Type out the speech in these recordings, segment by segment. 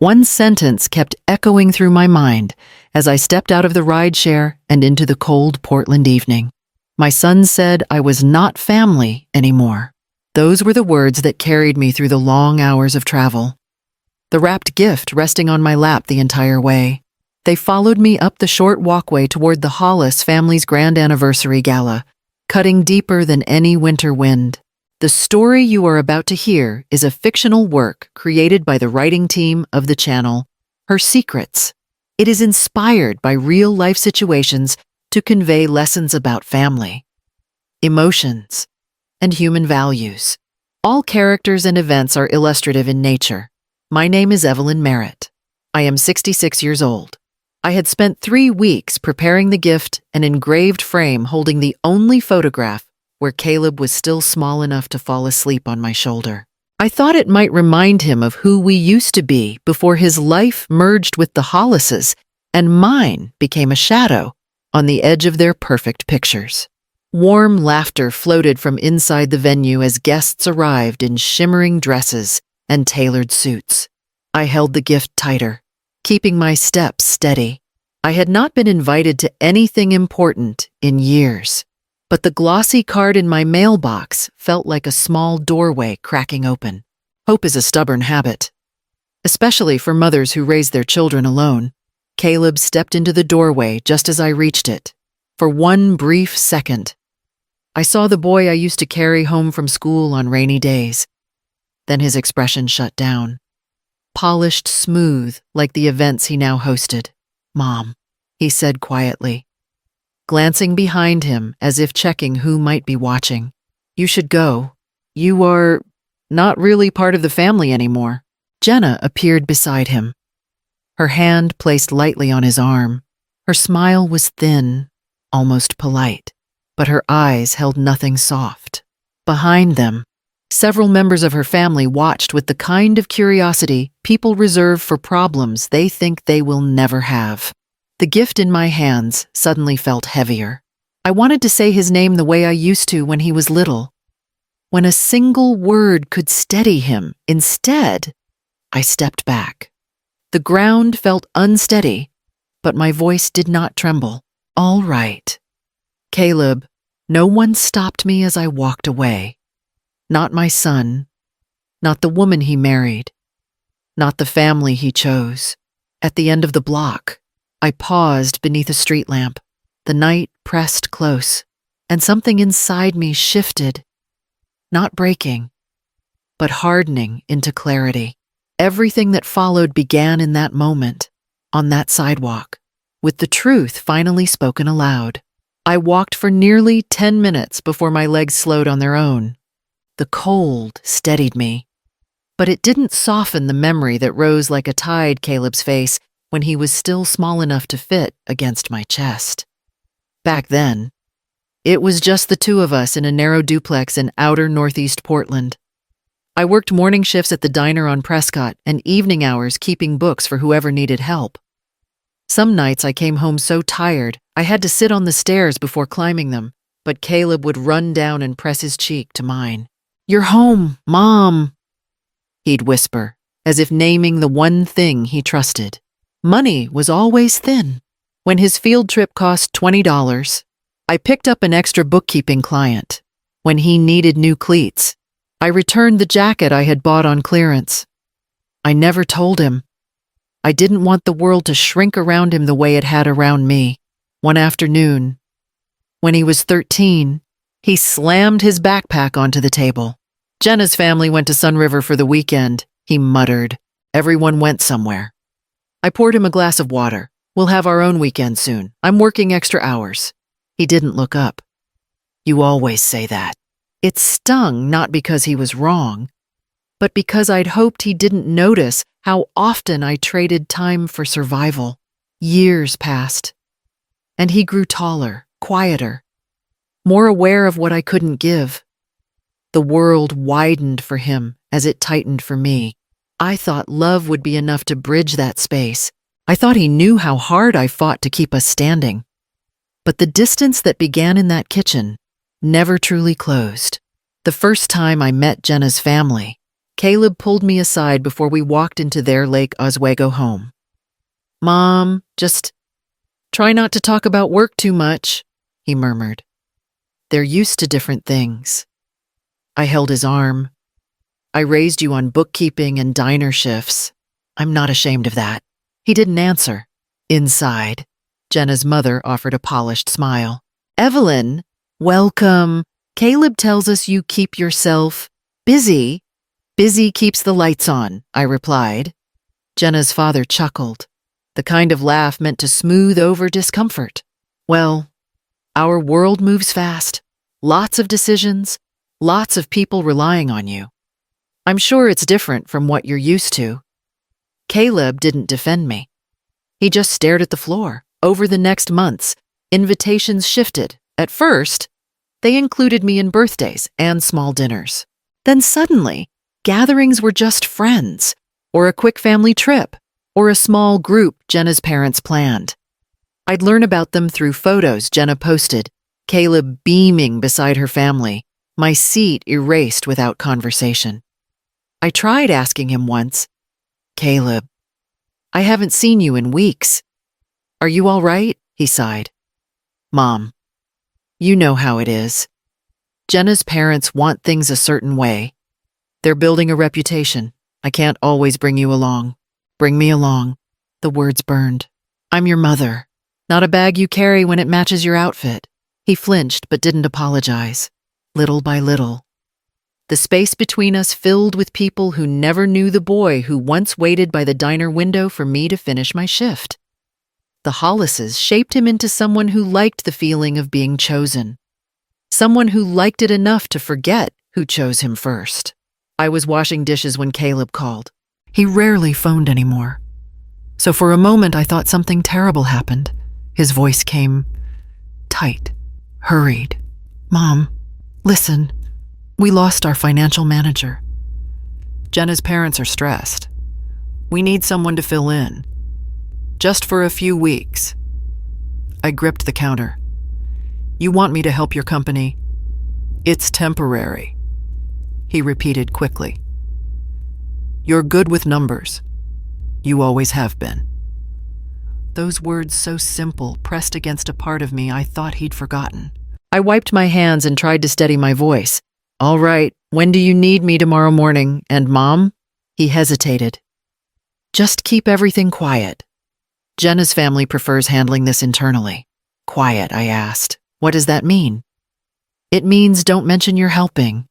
One sentence kept echoing through my mind as I stepped out of the rideshare and into the cold Portland evening. My son said I was not family anymore. Those were the words that carried me through the long hours of travel. The wrapped gift resting on my lap the entire way. They followed me up the short walkway toward the Hollis family's grand anniversary gala, cutting deeper than any winter wind. The story you are about to hear is a fictional work created by the writing team of the channel, Her Secrets. It is inspired by real-life situations to convey lessons about family, emotions, and human values. All characters and events are illustrative in nature. My name is Evelyn Merritt. I am 66 years old. I had spent 3 weeks preparing the gift, an engraved frame holding the only photograph where Caleb was still small enough to fall asleep on my shoulder. I thought it might remind him of who we used to be before his life merged with the Hollises and mine became a shadow on the edge of their perfect pictures. Warm laughter floated from inside the venue as guests arrived in shimmering dresses and tailored suits. I held the gift tighter, keeping my steps steady. I had not been invited to anything important in years, but the glossy card in my mailbox felt like a small doorway cracking open. Hope is a stubborn habit, especially for mothers who raise their children alone. Caleb stepped into the doorway just as I reached it. For one brief second, I saw the boy I used to carry home from school on rainy days. Then his expression shut down, polished smooth like the events he now hosted. "Mom," he said quietly, glancing behind him as if checking who might be watching. "You should go. You are not really part of the family anymore." Jenna appeared beside him, her hand placed lightly on his arm. Her smile was thin, almost polite, but her eyes held nothing soft. Behind them, several members of her family watched with the kind of curiosity people reserve for problems they think they will never have. The gift in my hands suddenly felt heavier. I wanted to say his name the way I used to when he was little, when a single word could steady him. Instead, I stepped back. The ground felt unsteady, but my voice did not tremble. "All right, Caleb." No one stopped me as I walked away. Not my son, not the woman he married, not the family he chose. At the end of the block, I paused beneath a street lamp. The night pressed close, and something inside me shifted, not breaking, but hardening into clarity. Everything that followed began in that moment, on that sidewalk, with the truth finally spoken aloud. I walked for nearly 10 minutes before my legs slowed on their own. The cold steadied me, but it didn't soften the memory that rose like a tide Caleb's face when he was still small enough to fit against my chest. Back then, it was just the two of us in a narrow duplex in outer northeast Portland. I worked morning shifts at the diner on Prescott and evening hours keeping books for whoever needed help. Some nights I came home so tired I had to sit on the stairs before climbing them, but Caleb would run down and press his cheek to mine. "You're home, Mom," he'd whisper, as if naming the one thing he trusted. Money was always thin. When his field trip cost $20, I picked up an extra bookkeeping client. When he needed new cleats, I returned the jacket I had bought on clearance. I never told him. I didn't want the world to shrink around him the way it had around me. One afternoon, when he was 13, he slammed his backpack onto the table. "Jenna's family went to Sun River for the weekend," he muttered. "Everyone went somewhere." I poured him a glass of water. "We'll have our own weekend soon. I'm working extra hours." He didn't look up. "You always say that." It stung not because he was wrong, but because I'd hoped he didn't notice how often I traded time for survival. Years passed, and he grew taller, quieter, more aware of what I couldn't give. The world widened for him as it tightened for me. I thought love would be enough to bridge that space. I thought he knew how hard I fought to keep us standing. But the distance that began in that kitchen never truly closed. The first time I met Jenna's family, Caleb pulled me aside before we walked into their Lake Oswego home. "Mom, just try not to talk about work too much," he murmured. "They're used to different things." I held his arm. "I raised you on bookkeeping and diner shifts. I'm not ashamed of that." He didn't answer. Inside, Jenna's mother offered a polished smile. "Evelyn, welcome. Caleb tells us you keep yourself busy." "Busy keeps the lights on," I replied. Jenna's father chuckled, the kind of laugh meant to smooth over discomfort. "Well, our world moves fast. Lots of decisions, lots of people relying on you. I'm sure it's different from what you're used to." Caleb didn't defend me. He just stared at the floor. Over the next months, invitations shifted. At first, they included me in birthdays and small dinners. Then suddenly, gatherings were just friends, or a quick family trip, or a small group Jenna's parents planned. I'd learn about them through photos Jenna posted, Caleb beaming beside her family, my seat erased without conversation. I tried asking him once, "Caleb, I haven't seen you in weeks. Are you all right?" He sighed. "Mom, you know how it is. Jenna's parents want things a certain way. They're building a reputation. I can't always bring you along. Bring me along." The words burned. "I'm your mother, not a bag you carry when it matches your outfit." He flinched but didn't apologize. Little by little, the space between us filled with people who never knew the boy who once waited by the diner window for me to finish my shift. The Hollises shaped him into someone who liked the feeling of being chosen. Someone who liked it enough to forget who chose him first. I was washing dishes when Caleb called. He rarely phoned anymore. So for a moment I thought something terrible happened. His voice came tight, hurried. "Mom, listen. We lost our financial manager. Jenna's parents are stressed. We need someone to fill in. Just for a few weeks." I gripped the counter. "You want me to help your company? It's temporary," he repeated quickly. "You're good with numbers. You always have been." Those words, so simple, pressed against a part of me I thought he'd forgotten. I wiped my hands and tried to steady my voice. "All right, when do you need me tomorrow morning? And Mom?" He hesitated. "Just keep everything quiet. Jenna's family prefers handling this internally." "Quiet," I asked. "What does that mean?" "It means don't mention you're helping.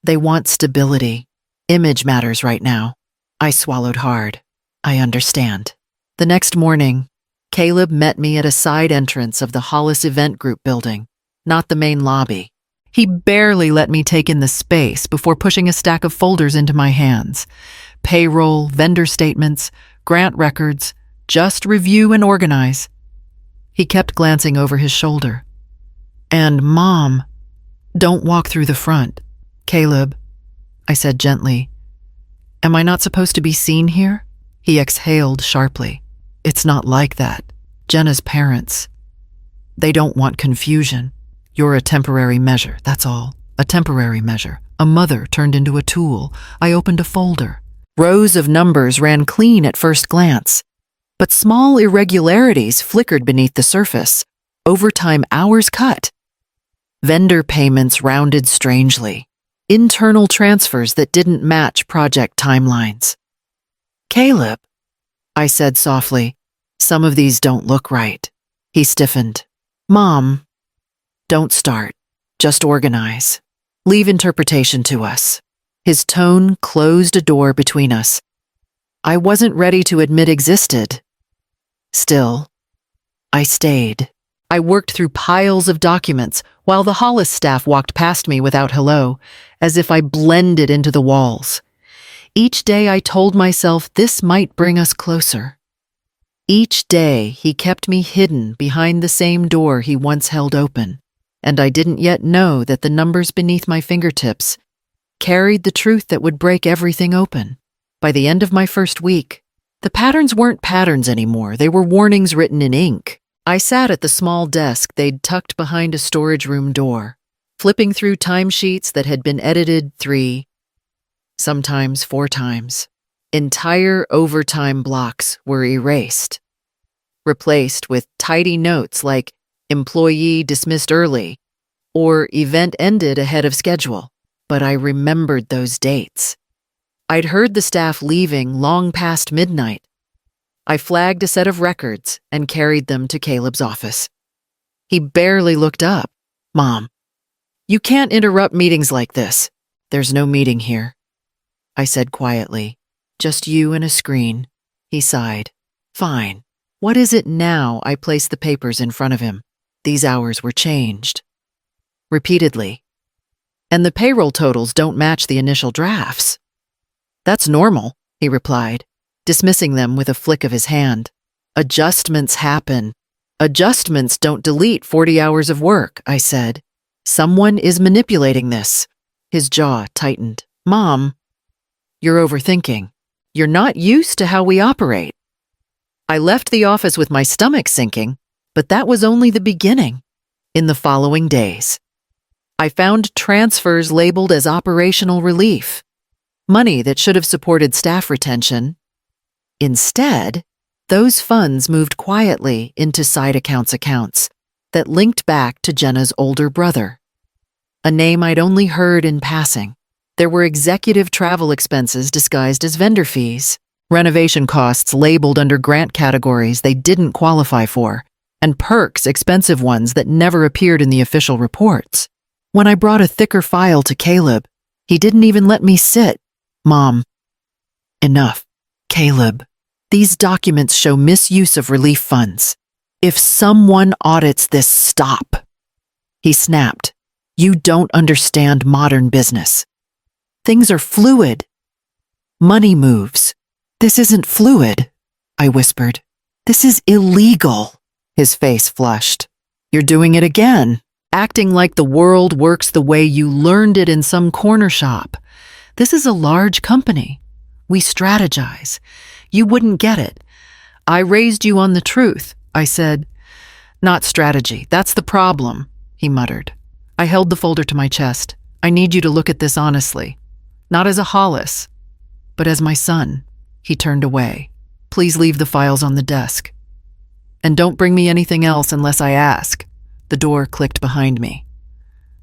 They want stability. Image matters right now." I swallowed hard. "I understand." The next morning, Caleb met me at a side entrance of the Hollis Event Group building, not the main lobby. He barely let me take in the space before pushing a stack of folders into my hands. Payroll, vendor statements, grant records, just review and organize. He kept glancing over his shoulder. "And Mom, don't walk through the front." "Caleb," I said gently, "am I not supposed to be seen here?" He exhaled sharply. "It's not like that. Jenna's parents, they don't want confusion. You're a temporary measure, that's all. A temporary measure. A mother turned into a tool." I opened a folder. Rows of numbers ran clean at first glance, but small irregularities flickered beneath the surface. Overtime hours cut. Vendor payments rounded strangely. Internal transfers that didn't match project timelines. "Caleb," I said softly, "some of these don't look right." He stiffened. "Mom, don't start. Just organize. Leave interpretation to us." His tone closed a door between us I wasn't ready to admit existed. Still, I stayed. I worked through piles of documents while the Hollis staff walked past me without hello, as if I blended into the walls. Each day I told myself this might bring us closer. Each day he kept me hidden behind the same door he once held open, and I didn't yet know that the numbers beneath my fingertips carried the truth that would break everything open. By the end of my first week, the patterns weren't patterns anymore, they were warnings written in ink. I sat at the small desk they'd tucked behind a storage room door, flipping through timesheets that had been edited 3 sometimes 4 times. Entire overtime blocks were erased, replaced with tidy notes like employee dismissed early or event ended ahead of schedule. But I remembered those dates. I'd heard the staff leaving long past midnight. I flagged a set of records and carried them to Caleb's office. He barely looked up. "Mom, you can't interrupt meetings like this. There's no meeting here," I said quietly. "Just you and a screen." He sighed. "Fine. What is it now?" I placed the papers in front of him. These hours were changed. Repeatedly. "And the payroll totals don't match the initial drafts." "That's normal," he replied, dismissing them with a flick of his hand. "Adjustments happen. Adjustments don't delete 40 hours of work," I said. "Someone is manipulating this." His jaw tightened. "Mom, you're overthinking. You're not used to how we operate." I left the office with my stomach sinking, but that was only the beginning. In the following days, I found transfers labeled as operational relief, money that should have supported staff retention. Instead, those funds moved quietly into side accounts that linked back to Jenna's older brother, a name I'd only heard in passing. There were executive travel expenses disguised as vendor fees, renovation costs labeled under grant categories they didn't qualify for, and perks, expensive ones that never appeared in the official reports. When I brought a thicker file to Caleb, he didn't even let me sit. "Mom, enough. Caleb, these documents show misuse of relief funds. If someone audits this, stop." He snapped. "You don't understand modern business. Things are fluid. Money moves." "This isn't fluid," I whispered. "This is illegal." His face flushed. "You're doing it again, acting like the world works the way you learned it in some corner shop. This is a large company. We strategize. You wouldn't get it. I raised you on the truth," I said. "Not strategy. That's the problem," he muttered. I held the folder to my chest. "I need you to look at this honestly. Not as a Hollis, but as my son." He turned away. "Please leave the files on the desk. And don't bring me anything else unless I ask." The door clicked behind me.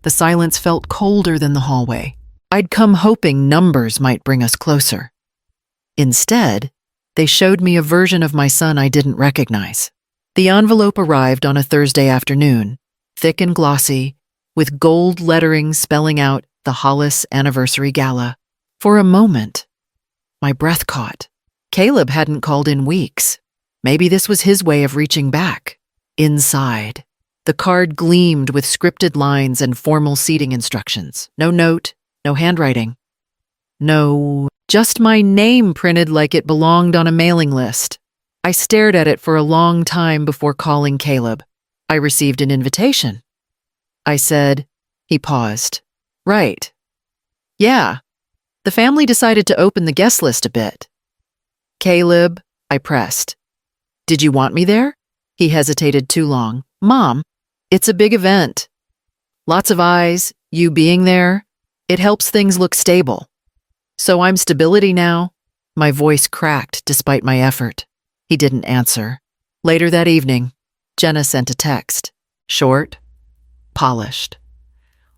The silence felt colder than the hallway. I'd come hoping numbers might bring us closer. Instead, they showed me a version of my son I didn't recognize. The envelope arrived on a Thursday afternoon, thick and glossy, with gold lettering spelling out the Hollis Anniversary Gala. For a moment, my breath caught. Caleb hadn't called in weeks. Maybe this was his way of reaching back. Inside, the card gleamed with scripted lines and formal seating instructions. No note, no handwriting. No, just my name printed like it belonged on a mailing list. I stared at it for a long time before calling Caleb. "I received an invitation," I said. He paused. "Right. Yeah. The family decided to open the guest list a bit." "Caleb," I pressed. "Did you want me there?" He hesitated too long. "Mom, it's a big event. Lots of eyes, you being there. It helps things look stable." "So I'm stability now?" My voice cracked despite my effort. He didn't answer. Later that evening, Jenna sent a text. Short, polished.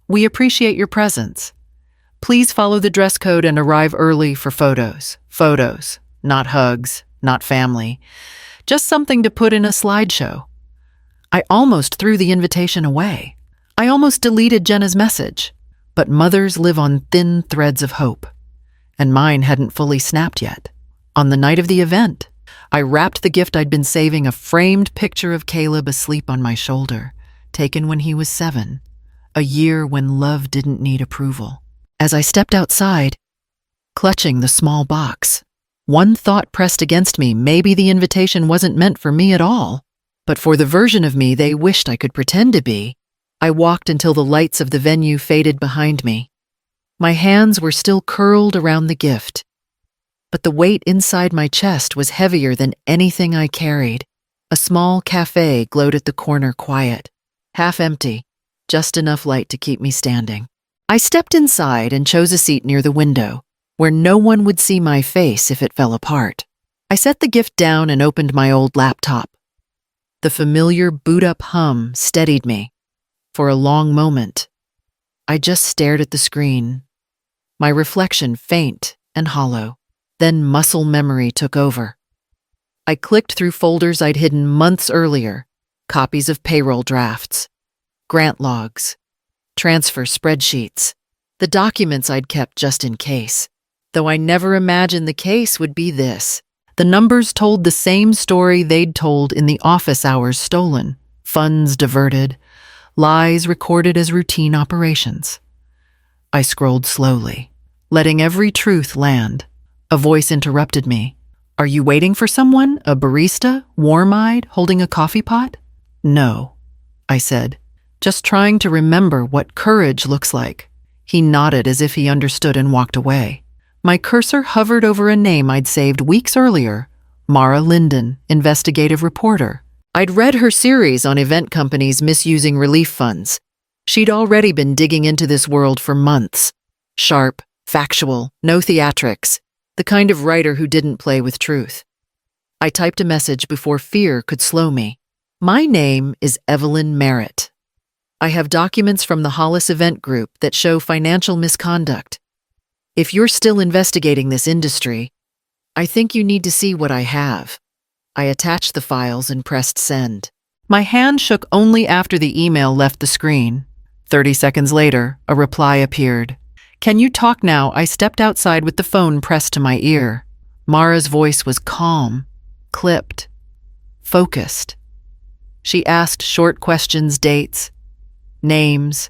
"We appreciate your presence. Please follow the dress code and arrive early for photos. Photos, not hugs, not family. Just something to put in a slideshow." I almost threw the invitation away. I almost deleted Jenna's message. But mothers live on thin threads of hope, and mine hadn't fully snapped yet. On the night of the event, I wrapped the gift I'd been saving, a framed picture of Caleb asleep on my shoulder, taken when he was 7, a year when love didn't need approval. As I stepped outside, clutching the small box, one thought pressed against me: maybe the invitation wasn't meant for me at all, but for the version of me they wished I could pretend to be. I walked until the lights of the venue faded behind me. My hands were still curled around the gift, but the weight inside my chest was heavier than anything I carried. A small cafe glowed at the corner, quiet, half empty, just enough light to keep me standing. I stepped inside and chose a seat near the window, where no one would see my face if it fell apart. I set the gift down and opened my old laptop. The familiar boot-up hum steadied me. For a long moment, I just stared at the screen, my reflection faint and hollow. Then muscle memory took over. I clicked through folders I'd hidden months earlier, copies of payroll drafts, grant logs, transfer spreadsheets, the documents I'd kept just in case. Though I never imagined the case would be this. The numbers told the same story they'd told in the office hours stolen, funds diverted, lies recorded as routine operations. I scrolled slowly, letting every truth land. A voice interrupted me. "Are you waiting for someone? A barista, warm-eyed, holding a coffee pot?" "No," I said, just trying to remember what courage looks like. He nodded as if he understood and walked away. My cursor hovered over a name I'd saved weeks earlier, Mara Linden, investigative reporter. I'd read her series on event companies misusing relief funds. She'd already been digging into this world for months. Sharp, factual, no theatrics, the kind of writer who didn't play with truth. I typed a message before fear could slow me. "My name is Evelyn Merritt. I have documents from the Hollis Event Group that show financial misconduct. If you're still investigating this industry, I think you need to see what I have." I attached the files and pressed send. My hand shook only after the email left the screen. 30 seconds later, a reply appeared. "Can you talk now?" I stepped outside with the phone pressed to my ear. Mara's voice was calm, clipped, focused. She asked short questions, dates, names,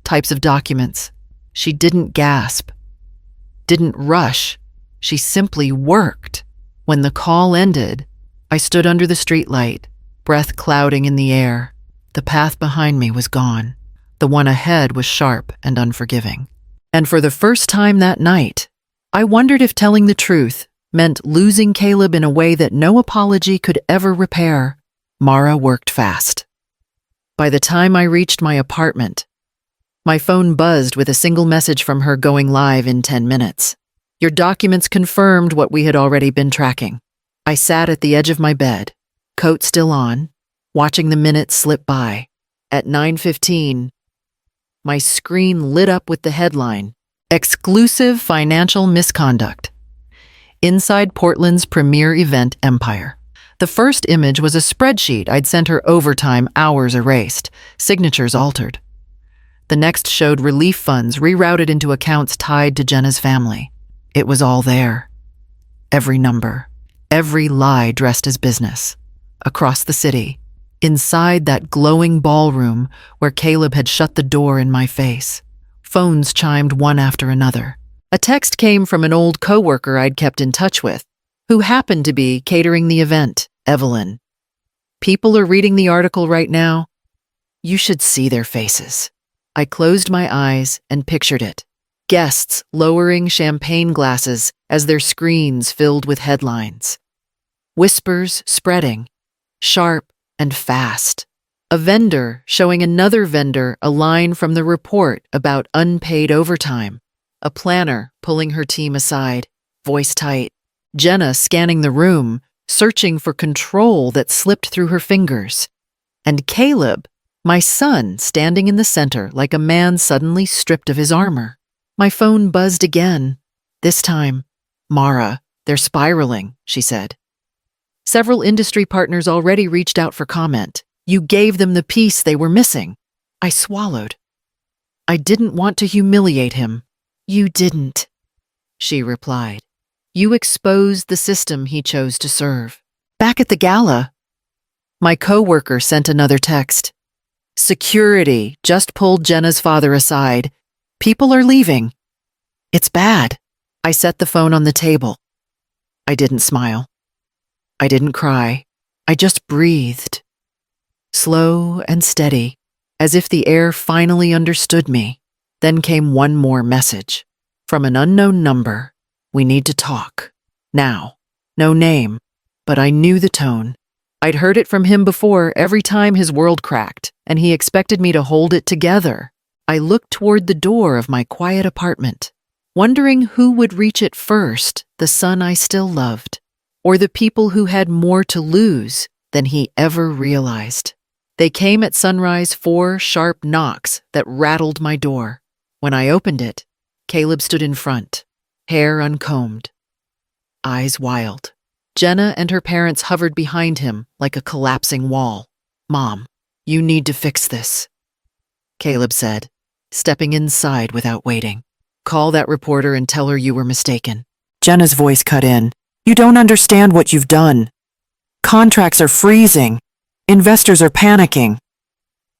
types of documents. She didn't gasp, didn't rush. She simply worked. When the call ended, I stood under the streetlight, breath clouding in the air. The path behind me was gone. The one ahead was sharp and unforgiving. And for the first time that night, I wondered if telling the truth meant losing Caleb in a way that no apology could ever repair. Mara worked fast. By the time I reached my apartment, my phone buzzed with a single message from her going live in 10 minutes. "Your documents confirmed what we had already been tracking." I sat at the edge of my bed, coat still on, watching the minutes slip by. At 9:15, my screen lit up with the headline, "Exclusive Financial Misconduct. Inside Portland's premier event empire." The first image was a spreadsheet I'd sent her overtime, hours erased, signatures altered. The next showed relief funds rerouted into accounts tied to Jenna's family. It was all there. Every number, every lie dressed as business. Across the city, inside that glowing ballroom where Caleb had shut the door in my face, phones chimed one after another. A text came from an old coworker I'd kept in touch with, who happened to be catering the event, Evelyn. "People are reading the article right now. You should see their faces." I closed my eyes and pictured it. Guests lowering champagne glasses as their screens filled with headlines. Whispers spreading, sharp and fast. A vendor showing another vendor a line from the report about unpaid overtime. A planner pulling her team aside, voice tight. Jenna scanning the room, searching for control that slipped through her fingers. And Caleb, my son, standing in the center like a man suddenly stripped of his armor. My phone buzzed again. This time, "Mara, they're spiraling," she said. "Several industry partners already reached out for comment. You gave them the piece they were missing." I swallowed. I didn't want to humiliate him. "You didn't," she replied. "You exposed the system he chose to serve." Back at the gala, my coworker sent another text. "Security just pulled Jenna's father aside. People are leaving. It's bad." I set the phone on the table. I didn't smile. I didn't cry. I just breathed. Slow and steady, as if the air finally understood me. Then came one more message. From an unknown number. "We need to talk. Now." No name, but I knew the tone. I'd heard it from him before every time his world cracked, and he expected me to hold it together. I looked toward the door of my quiet apartment. wondering who would reach it first, the son I still loved, or the people who had more to lose than he ever realized. They came at sunrise, 4 sharp knocks that rattled my door. When I opened it, Caleb stood in front, hair uncombed, eyes wild. Jenna and her parents hovered behind him like a collapsing wall. "Mom, you need to fix this," Caleb said, stepping inside without waiting. "Call that reporter and tell her you were mistaken." Jenna's voice cut in. "You don't understand what you've done. Contracts are freezing. Investors are panicking.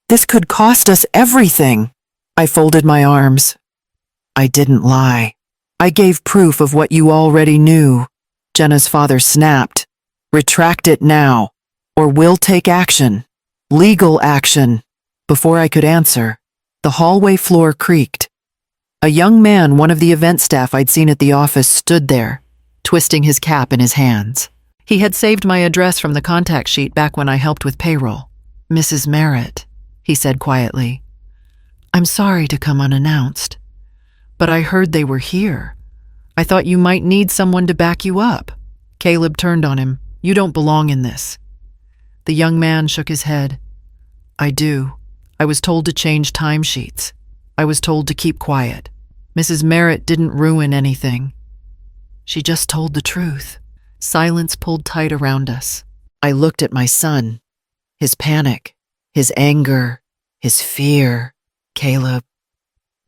This could cost us everything." I folded my arms. "I didn't lie. I gave proof of what you already knew." Jenna's father snapped. "Retract it now, or we'll take action. Legal action." Before I could answer, the hallway floor creaked. A young man, one of the event staff I'd seen at the office, stood there, twisting his cap in his hands. He had saved my address from the contact sheet back when I helped with payroll. "Mrs. Merritt," he said quietly, "I'm sorry to come unannounced, but I heard they were here. I thought you might need someone to back you up." Caleb turned on him. "You don't belong in this." The young man shook his head. "I do. I was told to change timesheets. I was told to keep quiet. Mrs. Merritt didn't ruin anything. She just told the truth." Silence pulled tight around us. I looked at my son, his panic, his anger, his fear. "Caleb,"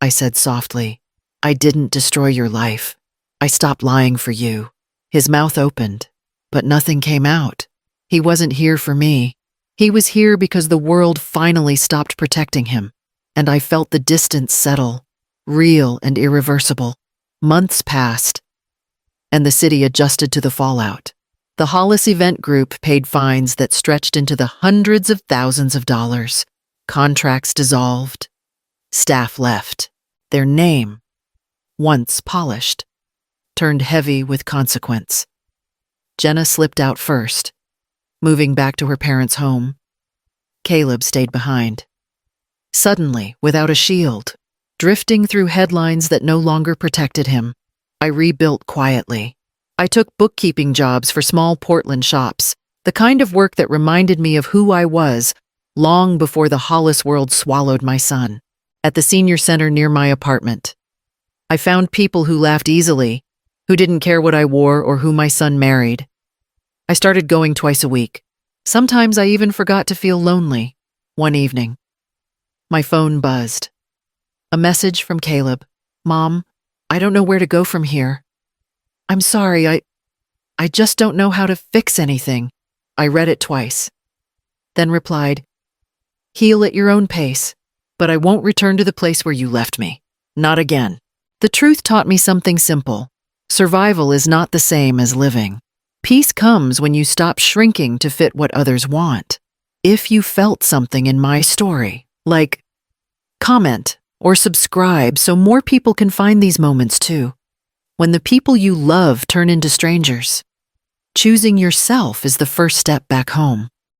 I said softly, "I didn't destroy your life. I stopped lying for you." His mouth opened, but nothing came out. He wasn't here for me. He was here because the world finally stopped protecting him, and I felt the distance settle, real and irreversible. Months passed, and the city adjusted to the fallout. The Hollis Event Group paid fines that stretched into the hundreds of thousands of dollars. Contracts dissolved. Staff left. Their name, once polished, turned heavy with consequence. Jenna slipped out first, moving back to her parents' home. Caleb stayed behind. Suddenly, without a shield, drifting through headlines that no longer protected him, I rebuilt quietly. I took bookkeeping jobs for small Portland shops, the kind of work that reminded me of who I was long before the Hollis world swallowed my son. At the senior center near my apartment, I found people who laughed easily, who didn't care what I wore or who my son married. I started going twice a week. Sometimes I even forgot to feel lonely. One evening, my phone buzzed. A message from Caleb. "Mom, I don't know where to go from here. I'm sorry, I just don't know how to fix anything." I read it twice, then replied, "Heal at your own pace, but I won't return to the place where you left me. Not again." The truth taught me something simple. Survival is not the same as living. Peace comes when you stop shrinking to fit what others want. If you felt something in my story, like, comment or subscribe so more people can find these moments too. When the people you love turn into strangers, choosing yourself is the first step back home.